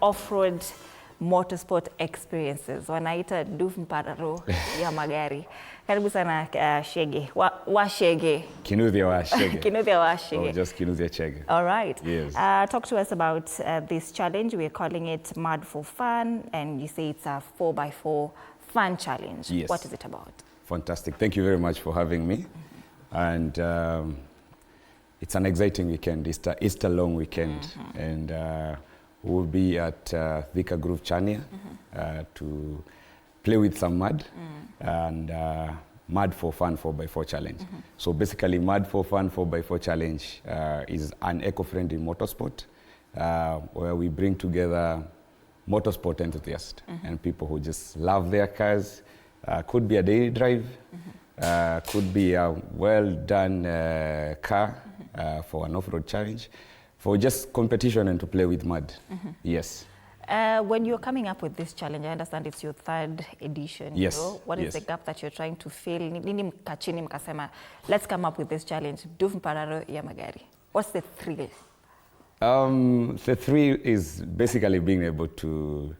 Off-road motorsport experiences wanaita DUF mpararo ya magari. Karibu sana Shege. Shege. Kinuthia Shege. Kinuthia Shege. Or just Kinuthia Chege. All right. Yes. Talk to us about this challenge. We're calling it Mud for Fun, and you say it's a 4x4 fun challenge. Yes. What is it about? Fantastic. Thank you very much for having me. And it's an exciting weekend. Easter long weekend. And we'll be at Thika Groove Chania to play with some mud and Mud for Fun 4x4 challenge. So basically Mud for Fun 4x4 challenge is an eco-friendly motorsport where we bring together motorsport enthusiasts and people who just love their cars. Could be a daily drive, could be a well-done car for an off-road challenge, for just competition and to play with mud. Yes. When you're coming up with this challenge, I understand it's your 3rd edition. Yes. What is the gap that you're trying to fill? Nini mkachini mkasema, let's come up with this challenge, DUF mpararo ya magari. What's the thrill? The thrill is basically being able to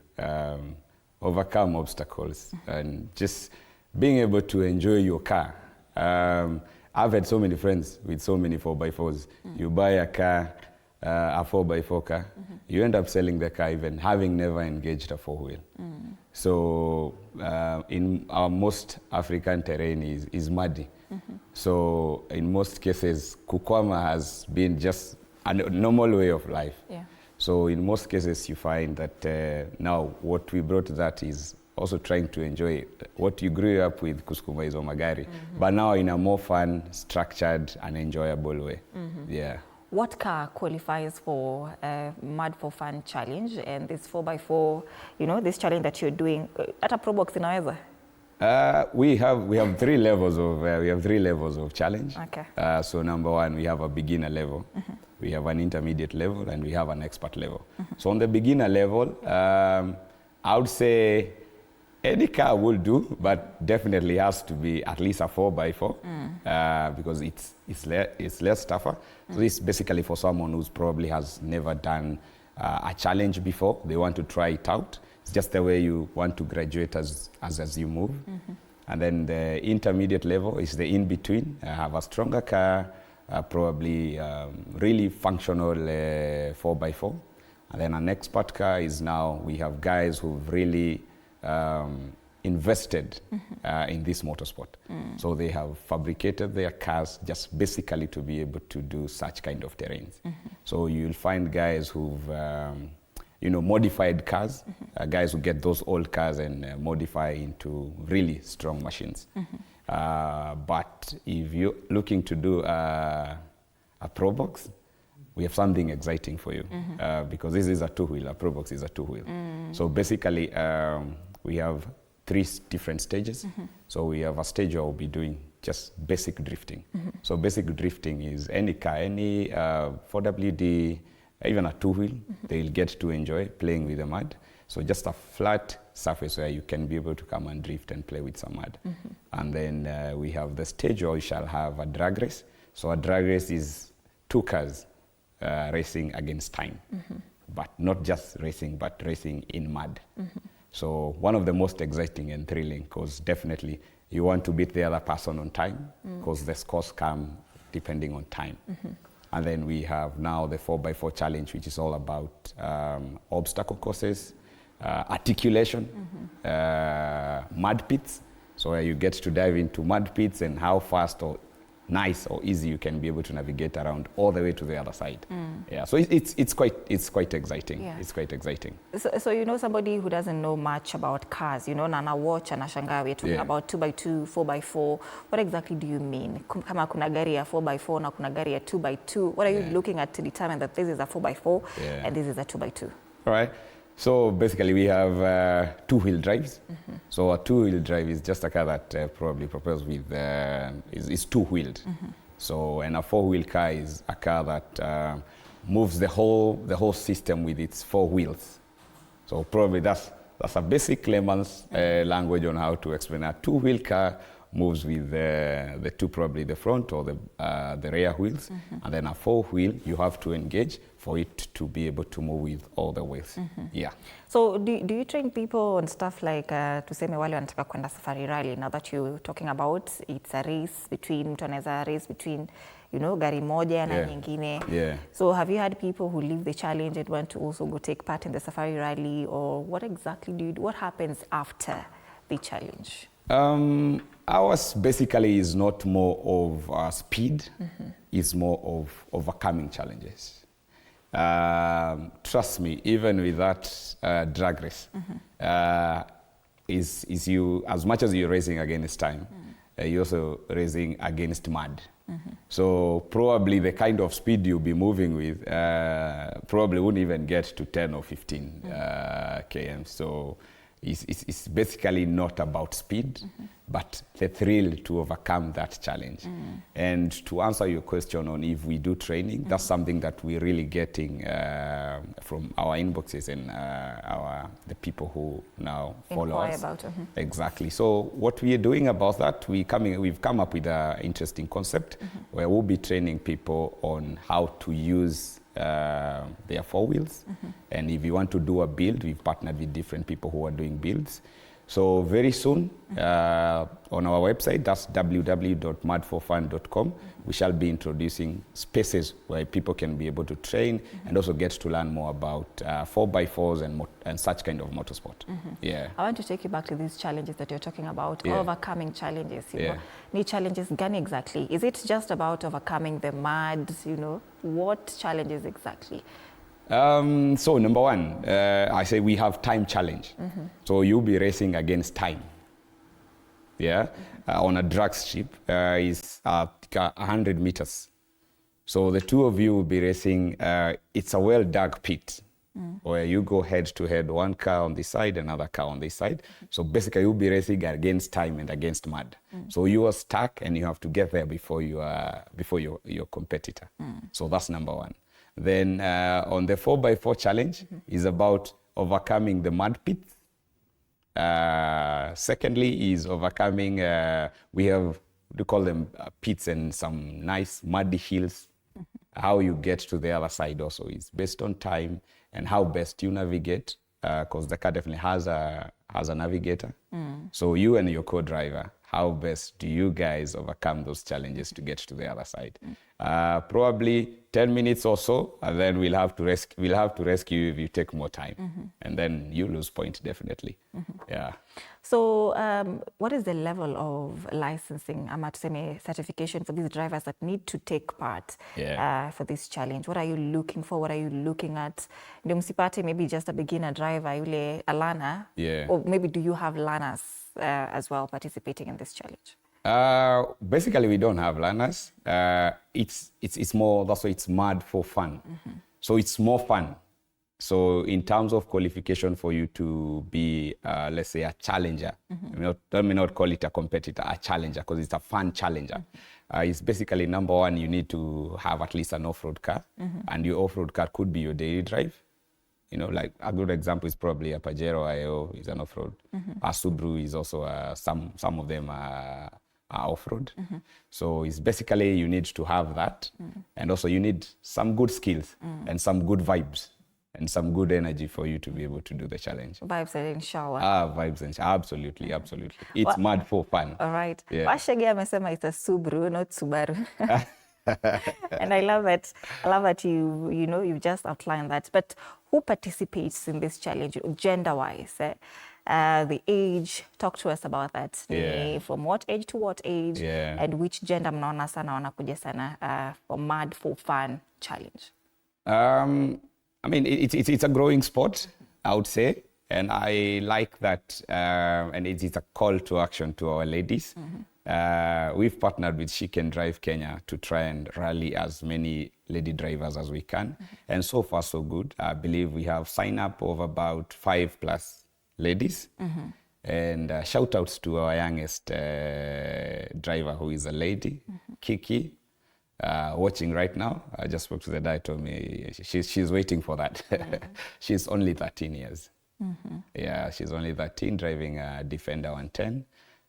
overcome obstacles and just being able to enjoy your car. I've had so many friends with so many 4x4s. You buy a car, a 4x4 car, you end up selling the car even having never engaged a 4-wheel. So in our most African terrain is muddy. So in most cases, kukwama has been just a normal way of life. Yeah. So in most cases you find that now what we brought to that is also trying to enjoy what you grew up with, kusukuma hizo magari, but now in a more fun, structured and enjoyable way. Yeah. What car qualifies for Mud for Fun challenge and this 4x4, this challenge that you're doing? At a Probox inaweza? We have 3 levels of challenge. Okay. So number 1, we have a beginner level, we have an intermediate level, and we have an expert level. So on the beginner level, I would say any car will do, but definitely has to be at least a 4x4 because it's less tougher. So this is basically for someone who's probably has never done a challenge before. They want to try it out. It's just the way you want to graduate as you move. And then the intermediate level is the in-between. Have a stronger car, probably really functional 4x4. And then an expert car is now, we have guys who've really invested in this motorsport. So they have fabricated their cars just basically to be able to do such kind of terrains. So you'll find guys who've modified cars, guys who get those old cars and modify into really strong machines. But if you're looking to do a Probox, we have something exciting for you because this is a 2-wheel, a Probox is a 2-wheel. So basically we have 3 different stages. So we have a stage where we'll be doing just basic drifting. So basic drifting is any car, any 4WD, even a 2-wheel, they'll get to enjoy playing with the mud. So just a flat surface where you can be able to come and drift and play with some mud. And then we have the stage where we shall have a drag race. So a drag race is 2 cars racing against time, but not just racing, but racing in mud. So one of the most exciting and thrilling, because definitely you want to beat the other person on time, because the scores come depending on time. And then we have now the 4x4 challenge, which is all about obstacle courses, articulation, mud pits. So where you get to dive into mud pits and how fast or nice or easy you can be able to navigate around all the way to the other side. Yeah, so it's quite exciting. Yeah. It's quite exciting. So somebody who doesn't know much about cars, na watch anashangaa we're talking about 2x2, 4x4. What exactly do you mean? Kama kuna gari ya 4x4 na kuna gari ya 2x2. What are you looking at to determine that this is a 4x4 and this is a 2x2? All right. So basically we have 2-wheel drives. So a 2-wheel drive is just a car that probably propels with, is 2-wheeled. So, and a 4-wheel car is a car that moves the whole system with its 4 wheels. So probably that's a basic layman's language on how to explain a 2-wheel car moves with the two, probably the front or the rear wheels, and then a 4-wheel you have to engage for it to be able to move with all the wheels. Yeah. So do you train people on stuff like tuseme wale wanataka kwenda safari rally, now that you're talking about it's a race between, mtu anaweza race between, you know, gari moja na nyingine. So have you had people who leave the challenge and want to also go take part in the safari rally, or what exactly do you do? What happens after the challenge? Ours basically is not more of speed, it's more of overcoming challenges. Trust me, even with that drag race, is you, as much as you're racing against time, you're also racing against mud. So probably the kind of speed you'll be moving with probably wouldn't even get to 10 or 15 km. So it's basically not about speed, but the thrill to overcome that challenge. And to answer your question on if we do training, that's something that we're really getting from our inboxes and the people who now follow us. About, Exactly. So what we are doing about that, we've come up with an interesting concept where we'll be training people on how to use their 4 wheels. And if you want to do a build, we've partnered with different people who are doing builds. So very soon on our website, that's www.mud4fun.com, we shall be introducing spaces where people can be able to train and also get to learn more about 4x4s and such kind of motorsport. Yeah. I want to take you back to these challenges that you're talking about, overcoming challenges. You know, ni challenges gani exactly? Is it just about overcoming the mud? You know, what challenges exactly? So number one, I say we have time challenge. So you'll be racing against time. Yeah, on a drag strip is 100 meters. So the two of you will be racing. It's a well-dug pit where you go head to head, one car on this side, another car on this side. So basically you'll be racing against time and against mud. So you are stuck and you have to get there before your competitor. So that's number one. Then on the 4x4 challenge is about overcoming the mud pits. Secondly is overcoming, we have, we call them pits and some nice muddy hills. How you get to the other side also is based on time and how best you navigate, because the car definitely has a navigator. So you and your co-driver, how best do you guys overcome those challenges to get to the other side? Probably 10 minutes or so, and then we'll have to rescue you if you take more time, and then you lose point definitely. Yeah. So what is the level of licensing, certification for these drivers that need to take part for this challenge? What are you looking for? What are you looking at? Ndio msipate maybe just a beginner driver, yule a learner, or maybe do you have learners as well participating in this challenge? Basically, we don't have learners. It's more, that's why it's mud for fun. So it's more fun. So in terms of qualification for you to be, let's say, a challenger, let me not call it a competitor, a challenger, because it's a fun challenger. It's basically, number one, you need to have at least an off-road car, and your off-road car could be your daily drive. You know, like a good example is probably a Pajero IO is an off-road. A Subaru is also, some of them are off-road. So it's basically you need to have that. And also you need some good skills and some good vibes and some good energy for you to be able to do the challenge. Vibes and shower. Vibes and shower. Absolutely, absolutely. It's mad for fun. All right. Washegi amesema it's a Subaru, not Subaru. And I love it. I love that you know, you've just outlined that. But who participates in this challenge, gender-wise? The age, talk to us about that. From what age to what age? And which gender mnaona sana wanakuja sana for Mud for Fun challenge? I mean, it's a growing sport, I would say. And I like that, and it's a call to action to our ladies. We've partnered with She Can Drive Kenya to try and rally as many lady drivers as we can. And so far, so good. I believe we have signed up of about 5+ ladies. And shout outs to our youngest driver, who is a lady, Kiki, watching right now. I just spoke to the guy, told me she's waiting for that. She's only 13 years. Yeah, she's only 13, driving a Defender 110.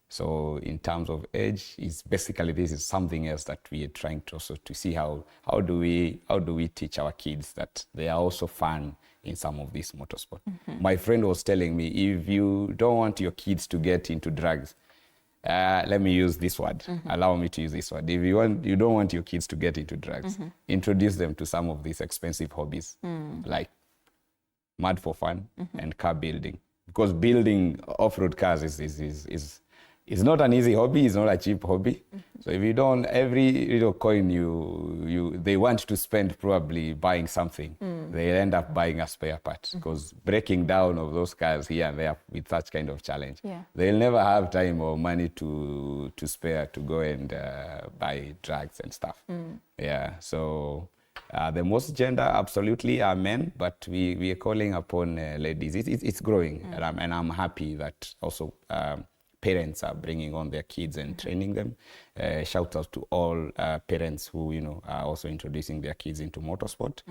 So in terms of age, is basically this is something else that we are trying to also to see how do we teach our kids that they are also fun in some of this motorsport. My friend was telling me, if you don't want your kids to get into drugs, let me use this word. Allow me to use this word. If you don't want your kids to get into drugs, introduce them to some of these expensive hobbies, like mud for fun and car building. Because building off-road cars is not an easy hobby. It's not a cheap hobby. So if you don't, every little coin they want to spend probably buying something, they end up buying a spare part. Because breaking down of those cars here and there with such kind of challenge, they'll never have time or money to spare to go and buy drugs and stuff. Yeah, so the most gender absolutely are men, but we are calling upon ladies. It's growing, and I'm happy that also parents are bringing on their kids and training them. Shout out to all parents who are also introducing their kids into motorsport.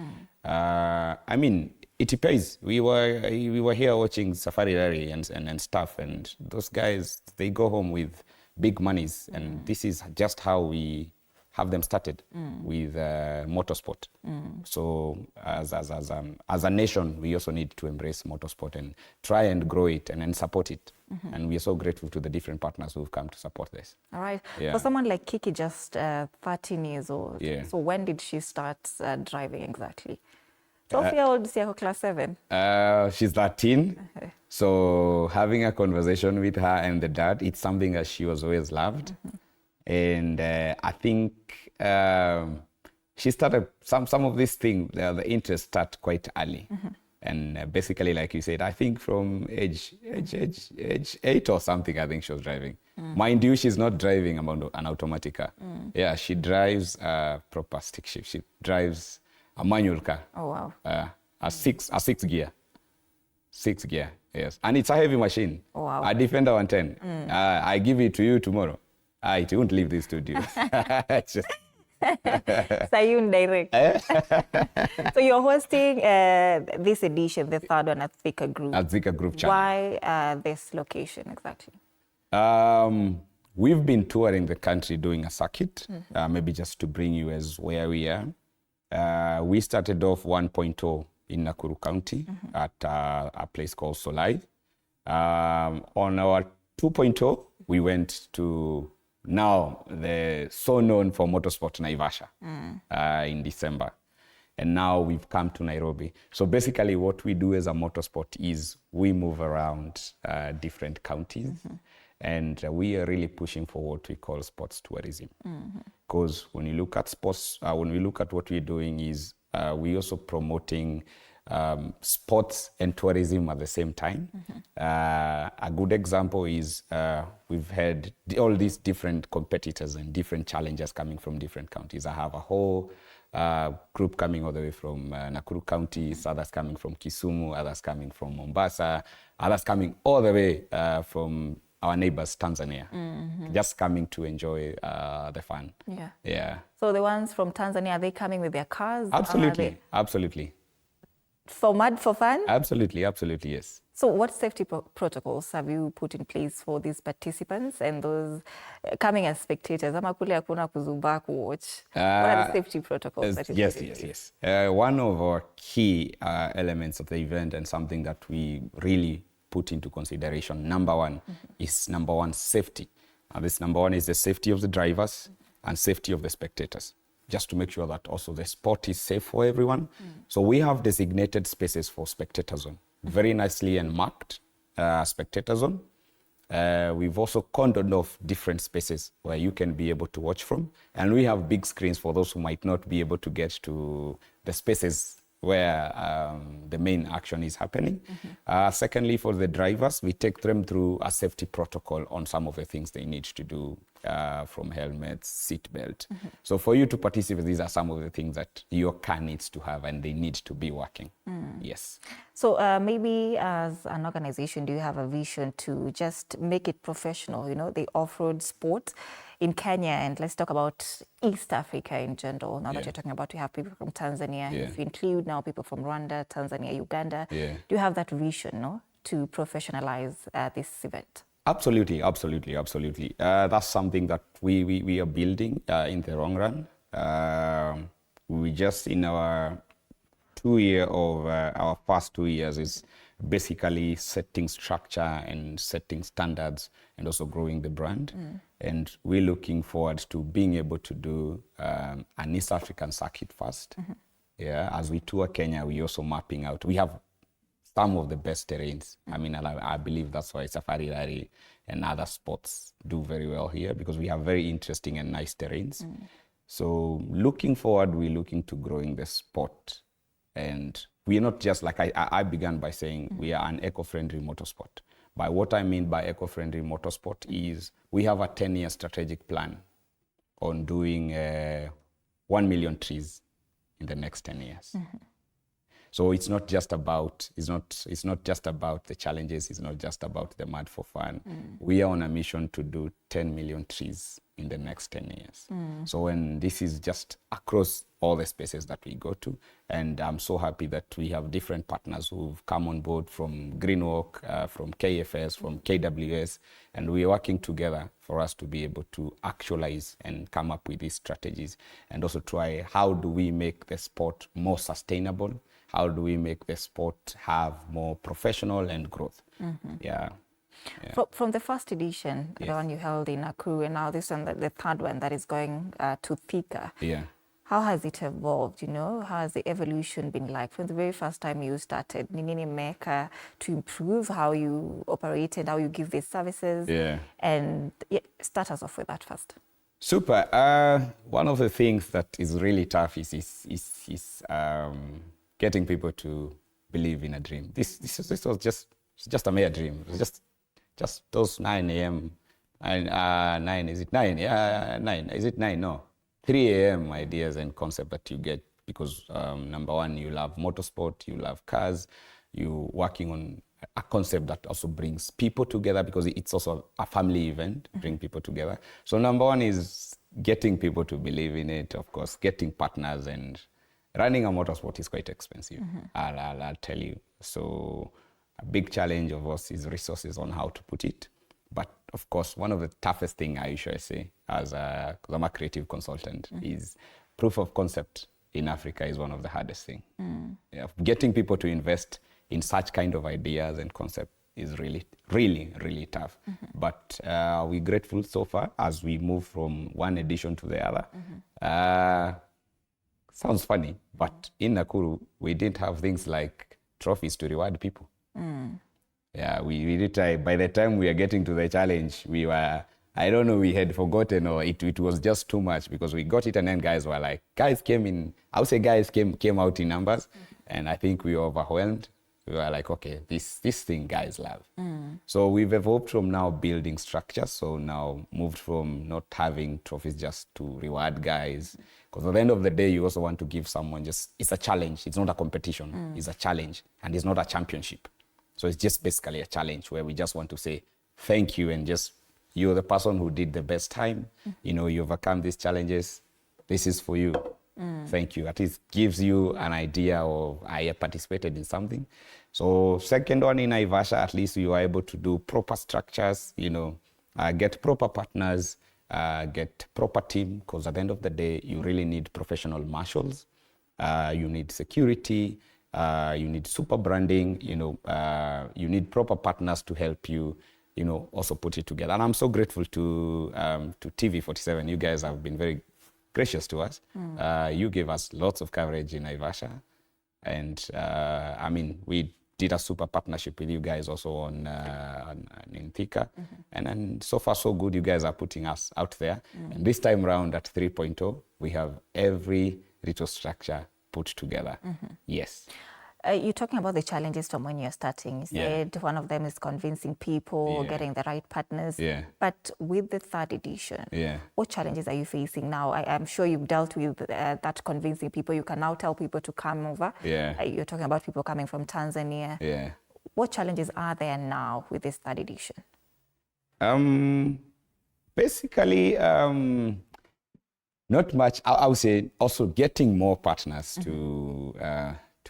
I mean, it pays. We were here watching Safari Rally and stuff, and those guys, they go home with big monies, and this is just how we have them started with motorsport. So as a nation, we also need to embrace motorsport and try and grow it and support it. And we are so grateful to the different partners who've come to support this. All right. For someone like Kiki, just 13 years old, so when did she start driving exactly? So how old is she? Class 7? She's 13. So having a conversation with her and the dad, it's something that she was always loved. And I think she started some of these things, the interest start quite early. And basically, like you said, I think from age 8 or something, I think she was driving. Mind you, she's not driving an automatic car. Yeah, she drives a proper stick shift. She drives a manual car. Oh, wow. A six gear. 6 gear, yes. And it's a heavy machine. Oh, wow. A Defender 110. I give it to you tomorrow. It won't leave the studio. Sayun direct. So you're hosting this edition, the third one at Thika Groove. At Thika Groove Chania. Why this location exactly? We've been touring the country doing a circuit, maybe just to bring you as where we are. We started off 1.0 in Nakuru County at a place called Solai. On our 2.0, we went to now the so known for motorsport Naivasha in December. And now we've come to Nairobi. So basically what we do as a motorsport is we move around different counties. And we are really pushing for what we call sports tourism. Because when you look at sports, when we look at what we're doing is we also promoting sports and tourism at the same time. A good example is we've had all these different competitors and different challengers coming from different counties. I have a whole group coming all the way from Nakuru County, others coming from Kisumu, others coming from Mombasa, others coming all the way from our neighbors, Tanzania, just coming to enjoy the fun. Yeah. So the ones from Tanzania, are they coming with their cars? Absolutely, absolutely. For mud, for fun? Absolutely, absolutely, yes. So what safety protocols have you put in place for these participants and those coming as spectators? Ama kule hakuna kuzubaa kuwatch. What are the safety protocols that you put in place? Yes. One of our key elements of the event and something that we really put into consideration, number one, is safety. This number one is the safety of the drivers and safety of the spectators, just to make sure that also the sport is safe for everyone. So we have designated spaces for spectator zone, very nicely and marked spectator zone. We've also cordoned off different spaces where you can be able to watch from. And we have big screens for those who might not be able to get to the spaces where the main action is happening. Secondly, for the drivers, we take them through a safety protocol on some of the things they need to do, from helmets, seat belt. So for you to participate, these are some of the things that your car needs to have and they need to be working. Yes. So maybe as an organization, do you have a vision to just make it professional, the off-road sport in Kenya? And let's talk about East Africa in general. Now that you're talking about, you have people from Tanzania, if you include now people from Rwanda, Tanzania, Uganda. Do you have that vision, to professionalize this event? Absolutely, absolutely, absolutely. That's something that we are building in the long run. We just in our 2 year of our first 2 years is basically setting structure and setting standards and also growing the brand. And we're looking forward to being able to do an East African circuit first. Yeah, as we tour Kenya, we also mapping out. We have some of the best terrains. I mean, I believe that's why Safari Rally and other sports do very well here, because we have very interesting and nice terrains. So looking forward, we're looking to growing the sport. And we're not just like I began by saying we are an eco-friendly motorsport. By what I mean by eco-friendly motorsport is we have a 10-year strategic plan on doing 1 million trees in the next 10 years. So it's not just about it's not just about the challenges. It's not just about the mud for fun. We are on a mission to do 10 million trees in the next 10 years. So when this is just across all the spaces that we go to, and I'm so happy that we have different partners who've come on board from Greenwalk, from KFS, from KWS, and we're working together for us to be able to actualize and come up with these strategies, and also try how do we make the sport more sustainable. How do we make the sport have more professional and growth? Yeah. From the first edition, the one you held in Nakuru, and now this one, the third one that is going to Thika. Yeah. How has it evolved? You know, how has the evolution been like from the very first time you started? Nini Meka to improve how you operated, how you give these services. Yeah. And start us off with that first. Super. One of the things that is really tough is getting people to believe in a dream. This was just a mere dream. It was just those 9 a.m. 9, is it 9? Yeah, 9. Is it 9? No. 3 a.m. ideas and concept that you get because number one, you love motorsport, you love cars, you working on a concept that also brings people together because it's also a family event, bring people together. So number one is getting people to believe in it, of course, getting partners, and running a motorsport is quite expensive, I'll tell you. So a big challenge of us is resources on how to put it. But of course, one of the toughest thing I usually say as I'm a creative consultant is proof of concept in Africa is one of the hardest thing. Yeah, getting people to invest in such kind of ideas and concept is really, really, really tough. But we're grateful so far as we move from one edition to the other. Sounds funny, but in Nakuru, we didn't have things like trophies to reward people. Yeah, we did try. By the time we are getting to the challenge, we were, I don't know, we had forgotten or it was just too much because we got it and then guys were like, guys came in, I would say guys came out in numbers and I think we were overwhelmed. We were like, okay, this thing guys love. So we've evolved from now building structures. So now moved from not having trophies just to reward guys. Because at the end of the day, you also want to give someone it's a challenge. It's not a competition. It's a challenge and it's not a championship. So it's just basically a challenge where we just want to say thank you and just you're the person who did the best time. You know, you overcome these challenges. This is for you. Thank you. At least gives you an idea of I participated in something. So second one in Naivasha, at least you are able to do proper structures, you know, get proper partners, get proper team, because at the end of the day, you really need professional marshals. You need security. You need super branding, you know, you need proper partners to help you, you know, also put it together. And I'm so grateful to TV47. You guys have been very gracious to us. You gave us lots of coverage in Naivasha. And I mean, we did a super partnership with you guys also in Thika. And then so far so good, you guys are putting us out there. And this time around at 3.0, we have every little structure put together. Yes. You're talking about the challenges from when you're starting. You said one of them is convincing people, getting the right partners. But with the third edition, what challenges are you facing now? I'm sure you've dealt with that convincing people. You can now tell people to come over. You're talking about people coming from Tanzania. What challenges are there now with this third edition? Basically, not much. I would say also getting more partners to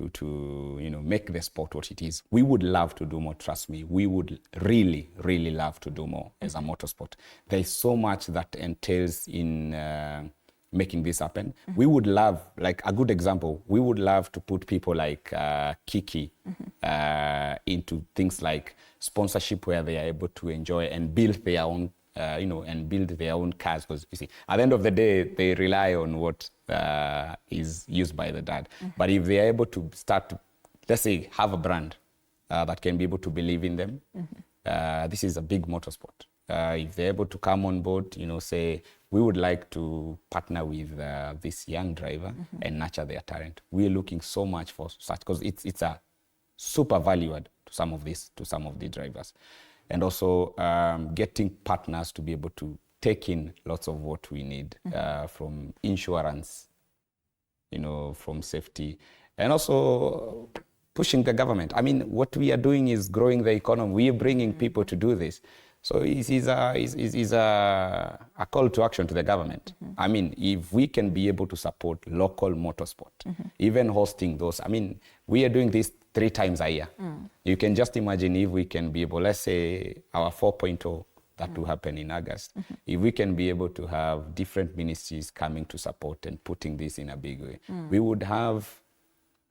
to make the sport what it is. We would love to do more, trust me. We would really, really love to do more as a motorsport. There's so much that entails in making this happen. We would love, like a good example, we would love to put people like Kiki into things like sponsorship, where they are able to enjoy and build their own, and build their own cars. Because you see, at the end of the day, they rely on what is used by the dad. But if they are able to start to, let's say, have a brand that can be able to believe in them, this is a big motorsport. If they're able to come on board, say, we would like to partner with this young driver and nurture their talent. We're looking so much for such, because it's a super value add to some of the drivers. And also getting partners to be able to take in lots of what we need from insurance, from safety, and also pushing the government. I mean, what we are doing is growing the economy. We are bringing people to do this. So it is a call to action to the government. I mean, if we can be able to support local motorsport, even hosting those, I mean, we are doing this 3 times a year. You can just imagine if we can be able, let's say our 4.0 that will happen in August, if we can be able to have different ministries coming to support and putting this in a big way, we would have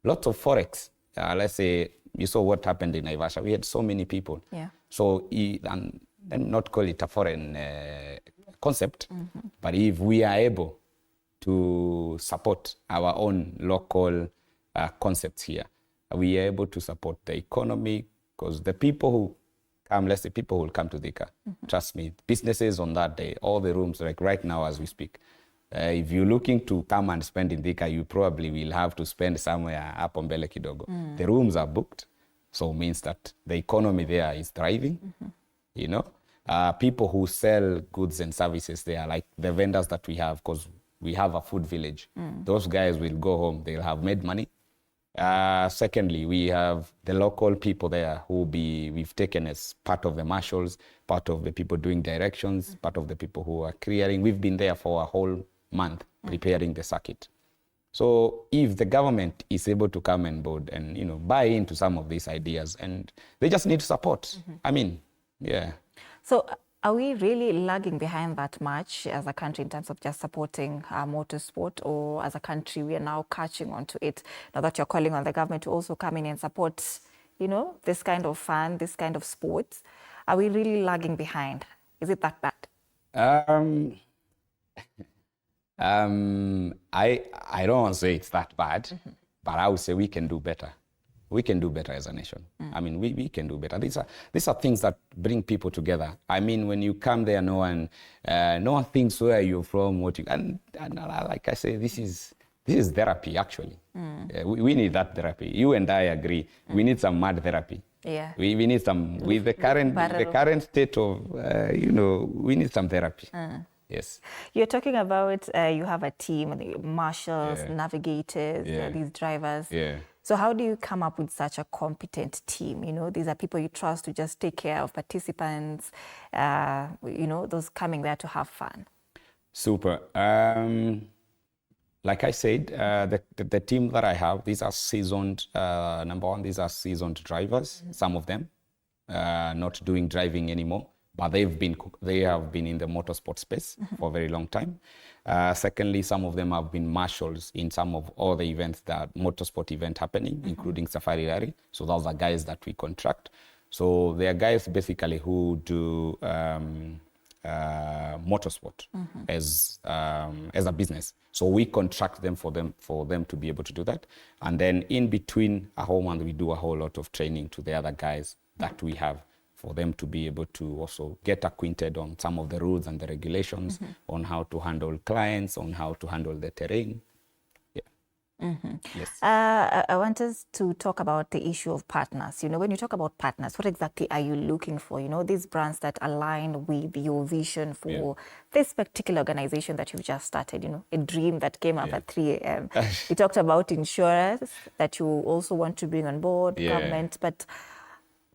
lots of forex. Let's say you saw what happened in Naivasha. We had so many people. Yeah. So, and not call it a foreign concept, but if we are able to support our own local concepts here, we are able to support the economy, because the people who come, let's say people who will come to Thika, trust me, businesses on that day, all the rooms, like right now as we speak, if you're looking to come and spend in Thika, you probably will have to spend somewhere up on Mbele kidogo. The rooms are booked, so it means that the economy there is thriving, people who sell goods and services there, like the vendors that we have, because we have a food village. Those guys will go home, they'll have made money. Secondly, we have the local people there who we've taken as part of the marshals, part of the people doing directions, part of the people who are clearing. We've been there for a whole month preparing the circuit. So if the government is able to come on board and, buy into some of these ideas, and they just need support. I mean, yeah. So are we really lagging behind that much as a country in terms of just supporting motorsport, or as a country we are now catching on to it, now that you're calling on the government to also come in and support, this kind of fun, this kind of sports? Are we really lagging behind? Is it that bad? I don't want to say it's that bad, but I would say we can do better. We can do better as a nation. I mean, we can do better. These are things that bring people together. I mean, when you come there, no one thinks where you're from, what you, and like I say, this is therapy actually. We need that therapy. You and I agree. We need some mad therapy. Yeah. We need some, with the current state of, we need some therapy. Yes. You're talking about you have a team, the marshals, navigators, these drivers. Yeah. So how do you come up with such a competent team? These are people you trust to just take care of participants, those coming there to have fun. Super. Like I said, the team that I have, these are seasoned, number one, these are seasoned drivers, some of them, not doing driving anymore, but they have been in the motorsport space for a very long time. Secondly, some of them have been marshals in some of all the events, that motorsport event happening, including Safari Rally. So those are guys that we contract. So they are guys basically who do motorsport as a business. So we contract them for them to be able to do that. And then in between a whole month, we do a whole lot of training to the other guys that we have, for them to be able to also get acquainted on some of the rules and the regulations, on how to handle clients, on how to handle the terrain. Yeah. Yes. I want us to talk about the issue of partners. When you talk about partners, what exactly are you looking for? These brands that align with your vision for this particular organization that you've just started, a dream that came up at 3 a.m. You talked about insurance that you also want to bring on board, government, but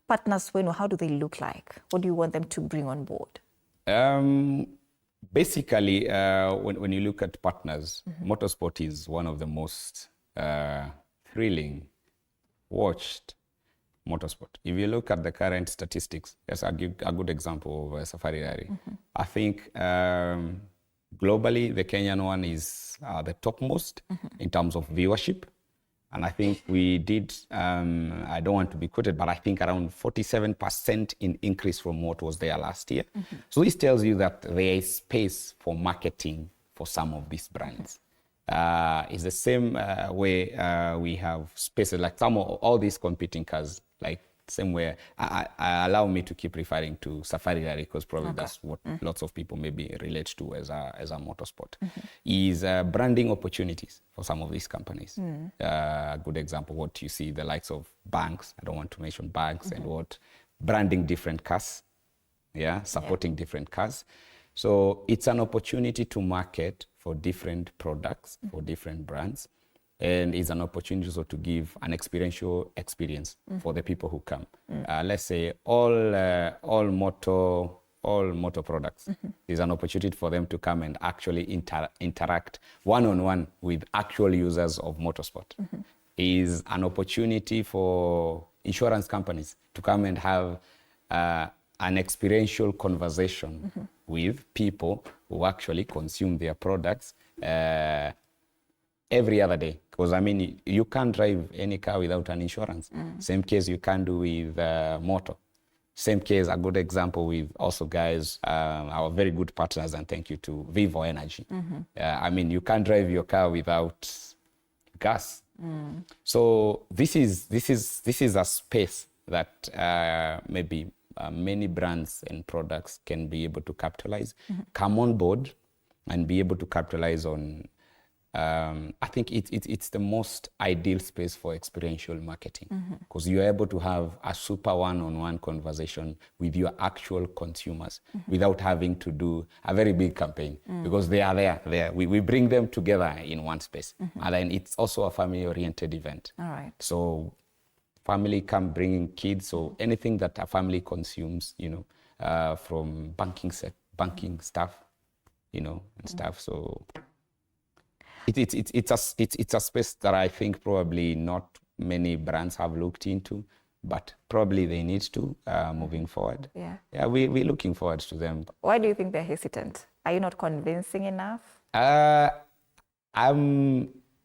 partners, how do they look like? What do you want them to bring on board? Basically, when you look at partners, motorsport is one of the most thrilling watched motorsport. If you look at the current statistics, as a good example of Safari Rally, I think globally the Kenyan one is the topmost in terms of viewership. And I think we did, I don't want to be quoted, but I think around 47% in increase from what was there last year. So this tells you that there is space for marketing for some of these brands. It's the same way we have spaces like all these competing cars, like same way. I allow me to keep referring to Safari Rally because probably that's what lots of people maybe relate to as a motorsport. Is branding opportunities for some of these companies. A good example, what you see, the likes of banks. I don't want to mention banks and what branding different cars, supporting different cars. So it's an opportunity to market for different products, for different brands. And it's an opportunity also to give an experiential experience for the people who come. Let's say all motor products is an opportunity for them to come and actually interact one-on-one with actual users of motorsport. Is an opportunity for insurance companies to come and have an experiential conversation with people who actually consume their products every other day. Because I mean, you can't drive any car without an insurance. Same case you can do with motor. Same case, a good example with also guys, our very good partners, and thank you to Vivo Energy. I mean, you can't drive your car without gas. So this is a space that maybe many brands and products can be able to capitalize, come on board and be able to capitalize on. I think it's the most ideal space for experiential marketing because you're able to have a super one-on-one conversation with your actual consumers without having to do a very big campaign because they are there. We bring them together in one space. And then it's also a family-oriented event. All right. So family come bringing kids, so anything that a family consumes, from banking stuff, and stuff. So it's a space that I think probably not many brands have looked into, but probably they need to moving forward. Yeah, we're looking forward to them. Why do you think they're hesitant? Are you not convincing enough? Am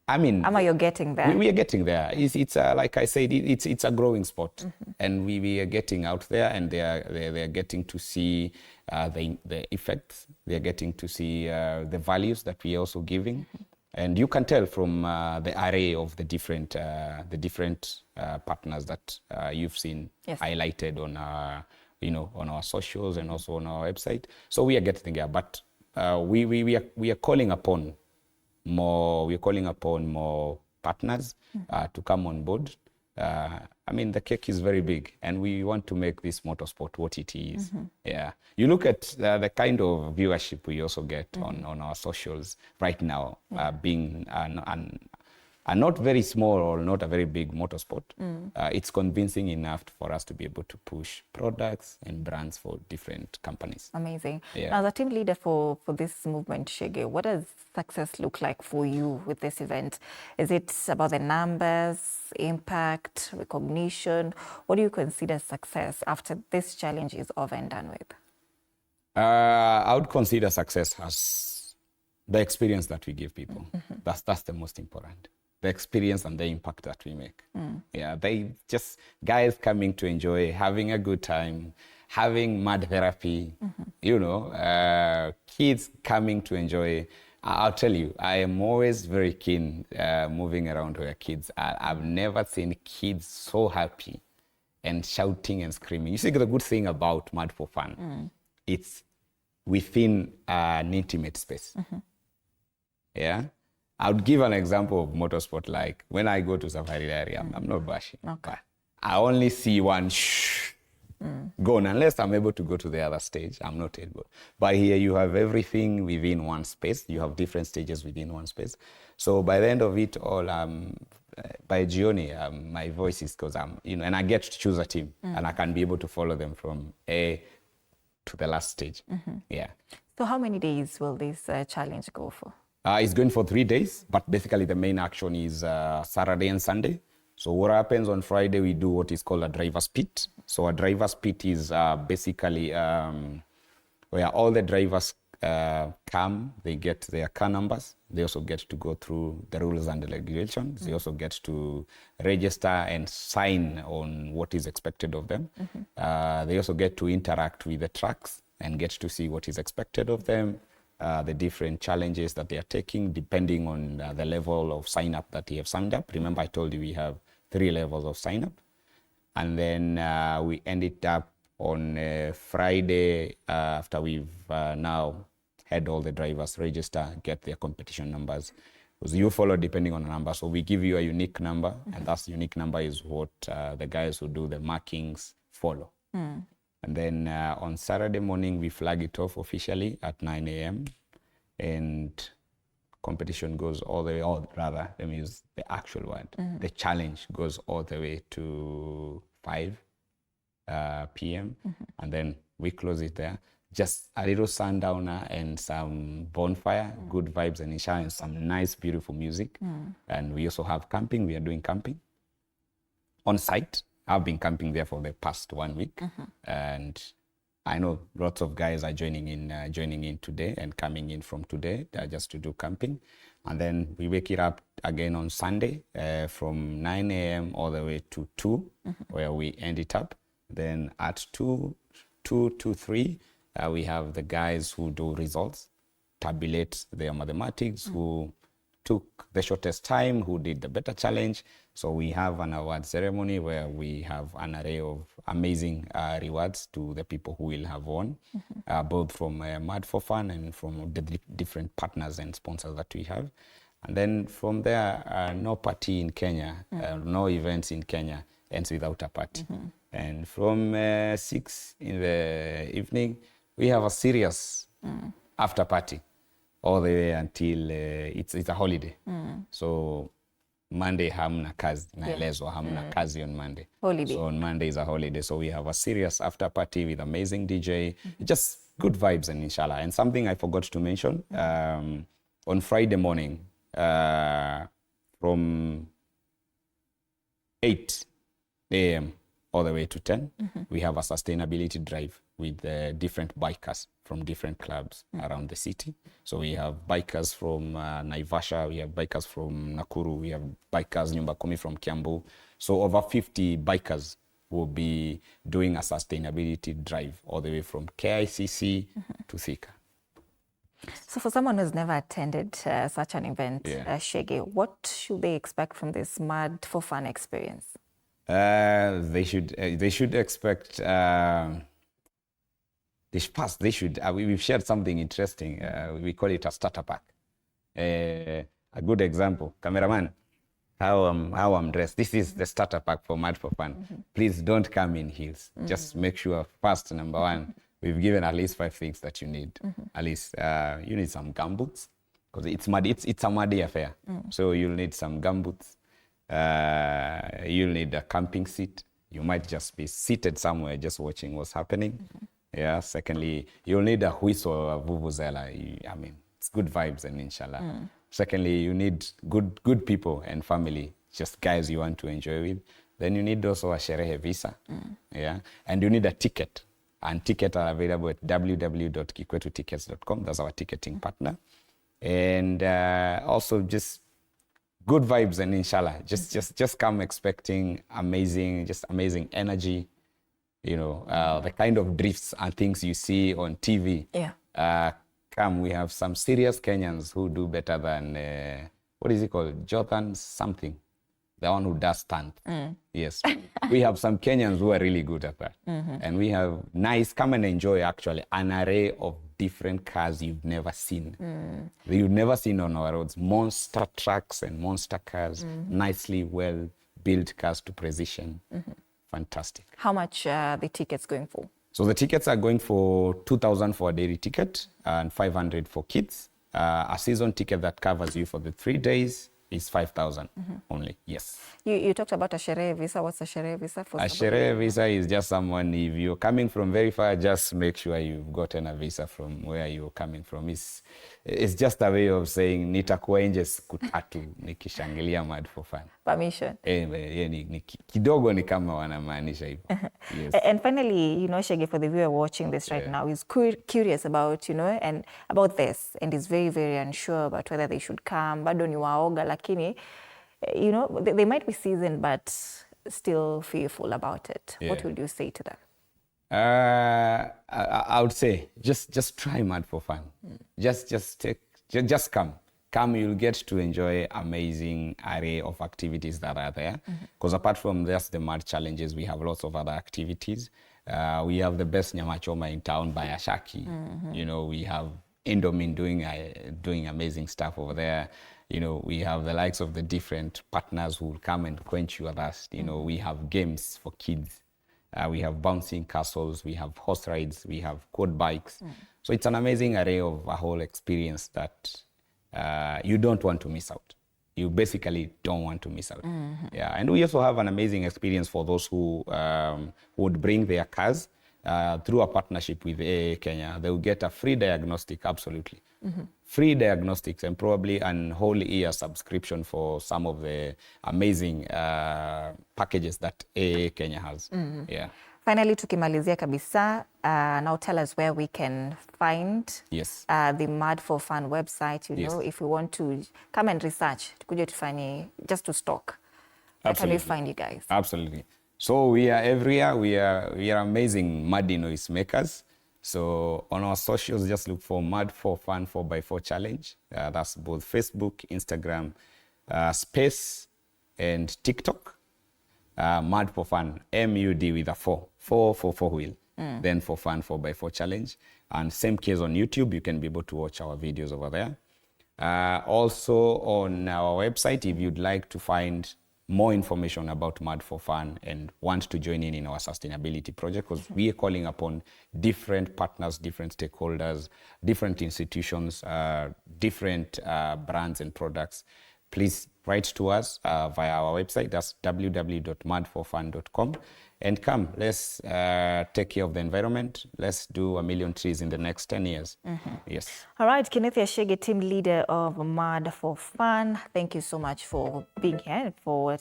you getting there? We are getting there. It's like I said, it's a growing sport, and we are getting out there, and they are getting to see the effects. They are getting to see the values that we are also giving. And you can tell from the array of the different partners that you've seen highlighted on on our socials and also on our website. So we are getting there, but we are calling upon more. We're calling upon more partners to come on board. I mean, the cake is very big, and we want to make this motorsport what it is. Yeah, you look at the kind of viewership we also get on our socials right now, being a not very small or not a very big motorsport. It's convincing enough for us to be able to push products and brands for different companies. Amazing. Now, as a team leader for this movement, Shege, what does success look like for you with this event? Is it about the numbers, impact, recognition? What do you consider success after this challenge is over and done with? I would consider success as the experience that we give people. That's the most important. The experience and the impact that we make. Yeah, they just guys coming to enjoy, having a good time, having mad therapy, kids coming to enjoy. I'll tell you, I am always very keen moving around where kids are. I've never seen kids so happy and shouting and screaming. You see, the good thing about Mad for Fun, it's within an intimate space. Yeah. I would give an example of motorsport, like when I go to Safari area, I'm not bashing. Okay. I only see one gone, unless I'm able to go to the other stage, I'm not able. But here you have everything within one space. You have different stages within one space. So by the end of it all, by Gioni, my voice is because and I get to choose a team and I can be able to follow them from A to the last stage. Yeah. So how many days will this challenge go for? It's going for 3 days, but basically the main action is Saturday and Sunday. So what happens on Friday, we do what is called a driver's pit. So a driver's pit is basically where all the drivers come, they get their car numbers. They also get to go through the rules and the regulations. They also get to register and sign on what is expected of them. They also get to interact with the trucks and get to see what is expected of them, the different challenges that they are taking, depending on the level of sign up that they have signed up. Remember, I told you we have 3 levels of sign up. And then we end it up on Friday after we've now had all the drivers register, get their competition numbers. Because you follow depending on the number. So we give you a unique number, and that unique number is what the guys who do the markings follow. And then on Saturday morning, we flag it off officially at 9 a.m. And competition goes all the way, or rather, let me use the actual word. The challenge goes all the way to 5 p.m. And then we close it there. Just a little sundowner and some bonfire, good vibes and inshallah, and some nice, beautiful music. And we also have camping. We are doing camping on site. I've been camping there for the past 1 week. And I know lots of guys are joining in today and coming in from today just to do camping. And then we wake it up again on Sunday from 9 a.m. all the way to 2, where we end it up. Then at 2 to 3, we have the guys who do results, tabulate their mathematics, who took the shortest time, who did the better challenge. So we have an award ceremony where we have an array of amazing rewards to the people who will have won, both from Mad for Fun and from the different partners and sponsors that we have. And then from there, no party in Kenya, no events in Kenya ends without a party. And from 6 in the evening, we have a serious after party all the way until it's a holiday. So Monday hamna kazi, naelezwa hamna kazi on Monday. Holiday. So on Monday is a holiday. So we have a serious after party with amazing DJ, just good vibes and inshallah. And something I forgot to mention, on Friday morning, from 8 a.m. all the way to 10, we have a sustainability drive with different bikers from different clubs around the city. So we have bikers from Naivasha, we have bikers from Nakuru, we have bikers Nyumba Kumi from Kiambu. So over 50 bikers will be doing a sustainability drive all the way from KICC to Thika. So for someone who's never attended such an event, Shege, what should they expect from this Mad for Fun experience? They should expect. We've shared something interesting. We call it a starter pack. A good example, cameraman, how I'm dressed. This is the starter pack for Mad for Fun. Please don't come in heels. Just make sure first, number one, we've given at least 5 things that you need. At least you need some gumboots because it's a muddy affair. So you'll need some gumboots. You'll need a camping seat. You might just be seated somewhere just watching what's happening. Yeah. Secondly, you'll need a whistle or a vuvuzela. I mean, it's good vibes and inshallah. Secondly, you need good people and family, just guys you want to enjoy with. Then you need also a sherehe visa. Yeah. And you need a ticket. And tickets are available at www.GOtv.com. That's our ticketing partner. And also just good vibes and inshallah. Just come expecting amazing energy. You know, the kind of drifts and things you see on TV. Come, we have some serious Kenyans who do better than, what is it called? Jotham something. The one who does stunt. Yes. We have some Kenyans who are really good at that. And we have come and enjoy actually an array of different cars you've never seen. You've never seen on our roads. Monster trucks and monster cars, nicely well-built cars to precision. Fantastic. How much are the tickets going for? So the tickets are going for 2,000 for a daily ticket and 500 for kids. A season ticket that covers you for the 3 days is 5,000 only. Yes. You talked about a sherehe visa. What's a sherehe visa for A somebody? sherehe visa is just someone, if you're coming from very far, just make sure you've gotten a visa from where you're coming from. It's just a way of saying nitakuwa nje siku 3 nikishangilia Mad for Fun. Permission. Kidogo ni kama wanamaanisha hivyo. Yes. And finally, you know, Shege, for the viewer watching this right now, is curious about, you know, and about this, and is very, very unsure about whether they should come. Bado ni waoga, lakini, you know, they might be seasoned, but still fearful about it. Yeah. What would you say to them? I would say just try Mad for Fun. Just come. Come, you'll get to enjoy amazing array of activities that are there. Because apart from just the Mad challenges, we have lots of other activities. We have the best nyama choma in town by Ashaki. You know, we have Indomin doing amazing stuff over there. You know, we have the likes of the different partners who will come and quench you with us. You know, we have games for kids. We have bouncing castles, we have horse rides, we have quad bikes. So it's an amazing array of a whole experience that you don't want to miss out. You basically don't want to miss out. Yeah, and we also have an amazing experience for those who would bring their cars through a partnership with AA Kenya. They will get a free diagnostic, absolutely. Free diagnostics and probably an whole year subscription for some of the amazing packages that AA Kenya has. Yeah. Finally, tukimalizia kabisa, now tell us where we can find the Mad for Fun website, you know, if we want to come and research, tukuje tufanye, just to stalk. Where can we find you guys? Absolutely. So we are everywhere. We are amazing Muddy noise makers. So on our socials, just look for Mad for Fun 4x4 Challenge. That's both Facebook, Instagram, Space, and TikTok. Mad for Fun, MUD with a 4 wheel. Then for Fun 4x4 Challenge. And same case on YouTube, you can be able to watch our videos over there. Also on our website, if you'd like to find more information about Mad for Fun and want to join in our sustainability project, because we are calling upon different partners, different stakeholders, different institutions, different brands and products, please write to us via our website. That's www.madforfun.com. And come, let's take care of the environment. Let's do 1 million trees in the next 10 years. Yes. All right, Kenneth Yashege, team leader of Mad for Fun. Thank you so much for being here and for,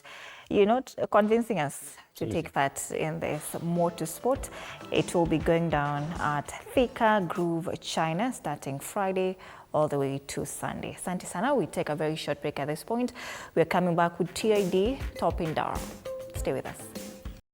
you know, convincing us to take part in this motorsport. It will be going down at Thika Groove Chania starting Friday all the way to Sunday. Asante sana. We take a very short break at this point. We're coming back with TID Topping Down. Stay with us.